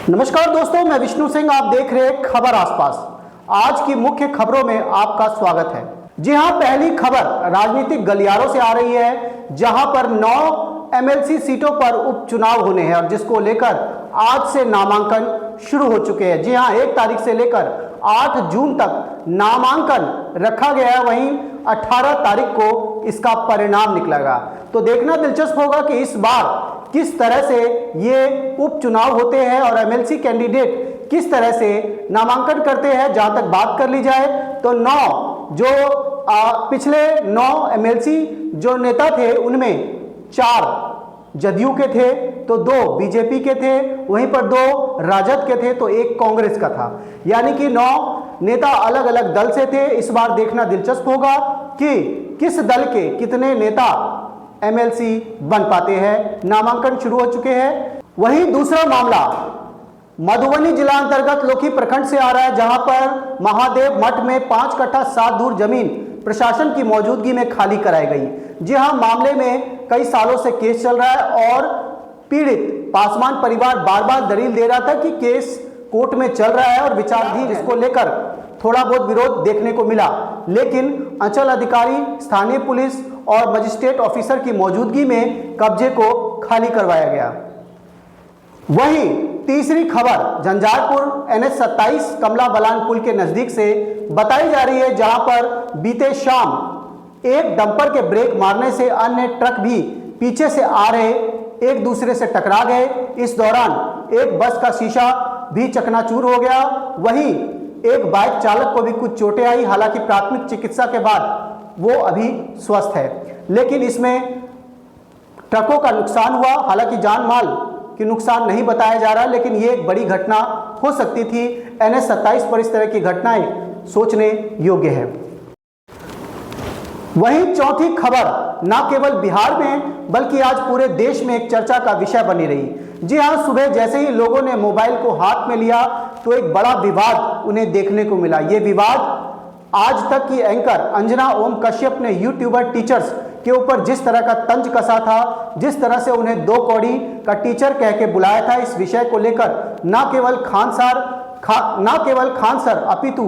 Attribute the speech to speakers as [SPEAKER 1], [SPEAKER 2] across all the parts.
[SPEAKER 1] नमस्कार दोस्तों, मैं विष्णु सिंह। आप देख रहे हैं खबर आसपास। आज की मुख्य खबरों में आपका स्वागत है। जी हां, पहली खबर राजनीतिक गलियारों से आ रही है, जहां पर 9 एमएलसी सीटों पर उपचुनाव होने हैं और जिसको लेकर आज से नामांकन शुरू हो चुके हैं। जी हां, 1 तारीख से लेकर 8 जून तक नामांकन रखा गया है। वहीं 18 तारीख को इसका परिणाम निकलेगा। तो देखना दिलचस्प होगा कि इस बार किस तरह से ये उपचुनाव होते हैं और एमएलसी कैंडिडेट किस तरह से नामांकन करते हैं। जहां तक बात कर ली जाए तो 9 जो पिछले 9 एमएलसी जो नेता थे, उनमें 4 जदयू के थे, तो 2 बीजेपी के थे, वहीं पर 2 राजद के थे, तो 1 कांग्रेस का था। यानी कि 9 नेता अलग अलग दल से थे। इस बार देखना दिलचस्प होगा कि किस दल के कितने नेता एमएलसी बन पाते हैं। नामांकन शुरू हो चुके हैं। वहीं दूसरा मामला मधुबनी जिला अंतर्गत लोकी प्रखंड से आ रहा है, जहां पर महादेव मठ में 5 कट्ठा 7 धूर जमीन प्रशासन की मौजूदगी में खाली कराई गई। जी हां, मामले में कई सालों से केस चल रहा है और पीड़ित पासवान परिवार बार बार दलील दे रहा था कि केस कोर्ट में चल रहा है और विचाराधीन। इसको लेकर थोड़ा बहुत विरोध देखने को मिला, लेकिन अंचल अधिकारी, स्थानीय पुलिस और मजिस्ट्रेट ऑफिसर की मौजूदगी में कब्जे को खाली करवाया गया। वहीं तीसरी खबर झंझारपुर NH 27 कमला बलान पुल के नजदीक से बताई जा रही है, जहां पर बीते शाम एक डंपर के ब्रेक मारने से अन्य ट्रक भी पीछे से आ रहे एक दूसरे से टकरा गए। इस दौरान एक बस का शीशा भी चकनाचूर हो गया। वहीं एक बाइक चालक को भी कुछ चोटें आई। हालांकि प्राथमिक चिकित्सा के बाद वो अभी स्वस्थ है, लेकिन इसमें ट्रकों का नुकसान हुआ। हालांकि जान माल की नुकसान नहीं बताया जा रहा, लेकिन ये एक बड़ी घटना हो सकती थी। NH 27 पर इस तरह की घटनाएं सोचने योग्य है। वहीं चौथी खबर न केवल बिहार में बल्कि आज पूरे देश में एक चर्चा का विषय बनी रही। जी हां, सुबह जैसे ही लोगों ने मोबाइल को हाथ में लिया तो एक बड़ा विवाद उन्हें देखने को मिला। ये विवाद आज तक की एंकर अंजना ओम कश्यप ने यूट्यूबर टीचर्स के ऊपर जिस तरह का तंज कसा था, जिस तरह से उन्हें 2 कौड़ी का टीचर कह के बुलाया था, इस विषय को लेकर न केवल खान सर अपितु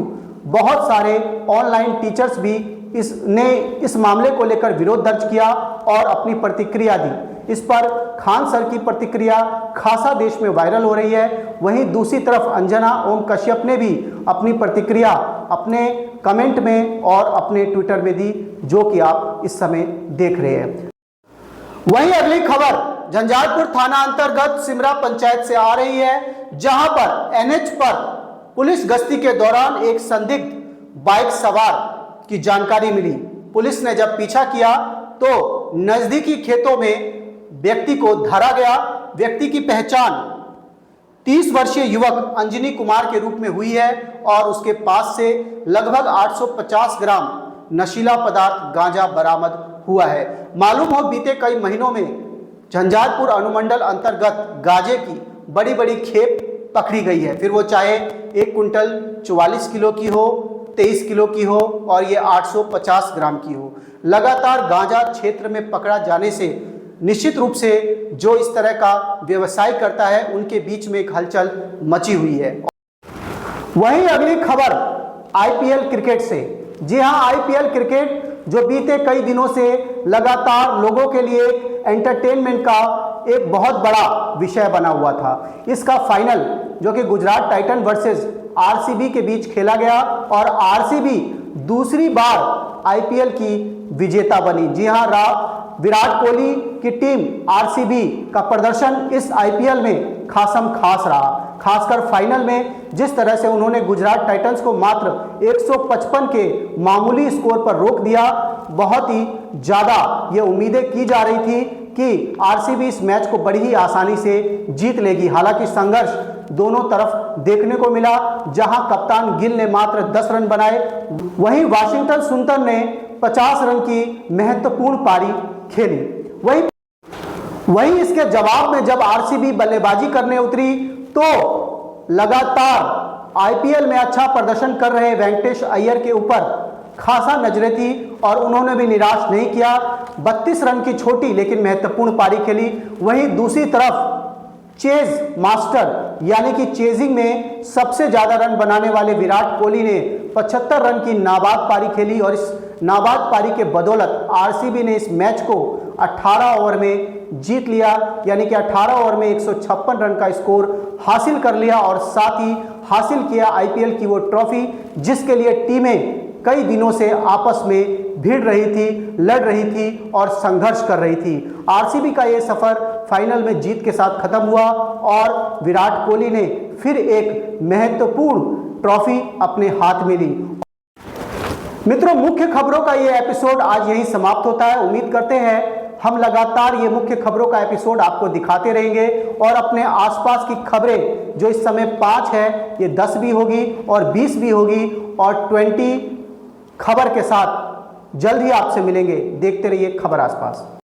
[SPEAKER 1] बहुत सारे ऑनलाइन टीचर्स भी इस मामले को लेकर विरोध दर्ज किया और अपनी प्रतिक्रिया दी। इस पर खान सर की प्रतिक्रिया खासा देश में वायरल हो रही है। वहीं दूसरी तरफ अंजना ओम कश्यप ने भी अपनी प्रतिक्रिया अपने कमेंट में और अपने ट्विटर में दी, जो कि आप इस समय देख रहे हैं। वहीं अगली खबर झंझारपुर थाना अंतर्गत सिमरा पंचायत से आ रही है, जहां पर NH पर पुलिस गश्ती के दौरान एक संदिग्ध बाइक सवार की जानकारी मिली। पुलिस ने जब पीछा किया तो नजदीकी खेतों में व्यक्ति को धरा गया। व्यक्ति की पहचान 30 वर्षीय युवक अंजनी कुमार के रूप में हुई है और उसके पास से लगभग 850 ग्राम नशीला पदार्थ गांजा बरामद हुआ है। मालूम हो बीते कई महीनों में झंझारपुर अनुमंडल अंतर्गत गांजे की बड़ी बड़ी खेप पकड़ी गई है, फिर वो चाहे 1 कुंटल 44 किलो की हो, 23 किलो की हो और ये 850 ग्राम की हो। लगातार गांजा क्षेत्र में पकड़ा जाने से निश्चित रूप से जो इस तरह का व्यवसाय करता है उनके बीच में एक हलचल मची हुई है। वहीं अगली खबर IPL क्रिकेट से। जी हां, IPL क्रिकेट जो बीते कई दिनों से लगातार लोगों के लिए एंटरटेनमेंट का एक बहुत बड़ा विषय बना हुआ था। इसका फाइनल जो कि गुजरात टाइटन वर्सेस RCB के बीच खेला गया और RCB दूसरी बार IPL की विजेता बनी। जी हां, विराट कोहली की टीम RCB का प्रदर्शन इस IPL में खासम खास रहा। खासकर फाइनल में जिस तरह से उन्होंने गुजरात टाइटंस को मात्र 155 के मामूली स्कोर पर रोक दिया, बहुत ही ज़्यादा ये उम्मीदें की जा रही थी कि RCB इस मैच को बड़ी ही आसानी से जीत लेगी। हालांकि संघर्ष दोनों तरफ देखने को मिला, जहां कप्तान गिल ने मात्र 10 रन बनाए, वहीं वाशिंगटन सुंदर ने 50 रन की महत्वपूर्ण पारी खेली। वहीं इसके जवाब में जब RCB बल्लेबाजी करने उतरी तो लगातार IPL में अच्छा प्रदर्शन कर रहे वेंकटेश अय्यर के ऊपर खासा नजरें थी और उन्होंने भी निराश नहीं किया। 32 रन की छोटी लेकिन महत्वपूर्ण पारी खेली। वहीं दूसरी तरफ चेज मास्टर यानी कि चेजिंग में सबसे ज्यादा रन बनाने वाले विराट कोहली ने 75 रन की नाबाद पारी खेली और इस नाबाद पारी के बदौलत आरसीबी ने इस मैच को 18 ओवर में जीत लिया, यानी कि 18 ओवर में 156 रन का स्कोर हासिल कर लिया और साथ ही हासिल किया आईपीएल की वो ट्रॉफी जिसके लिए टीमें कई दिनों से आपस में भिड़ रही थी, लड़ रही थी और संघर्ष कर रही थी। आरसीबी का ये सफर फाइनल में जीत के साथ खत्म हुआ और विराट कोहली ने फिर एक महत्वपूर्ण ट्रॉफी अपने हाथ में ली। मित्रों, मुख्य खबरों का ये एपिसोड आज यहीं समाप्त होता है। उम्मीद करते हैं हम लगातार ये मुख्य खबरों का एपिसोड आपको दिखाते रहेंगे और अपने आसपास की खबरें जो इस समय 5 है ये 10 भी होगी और 20 भी होगी और 20 खबर के साथ जल्द ही आपसे मिलेंगे। देखते रहिए खबर आसपास।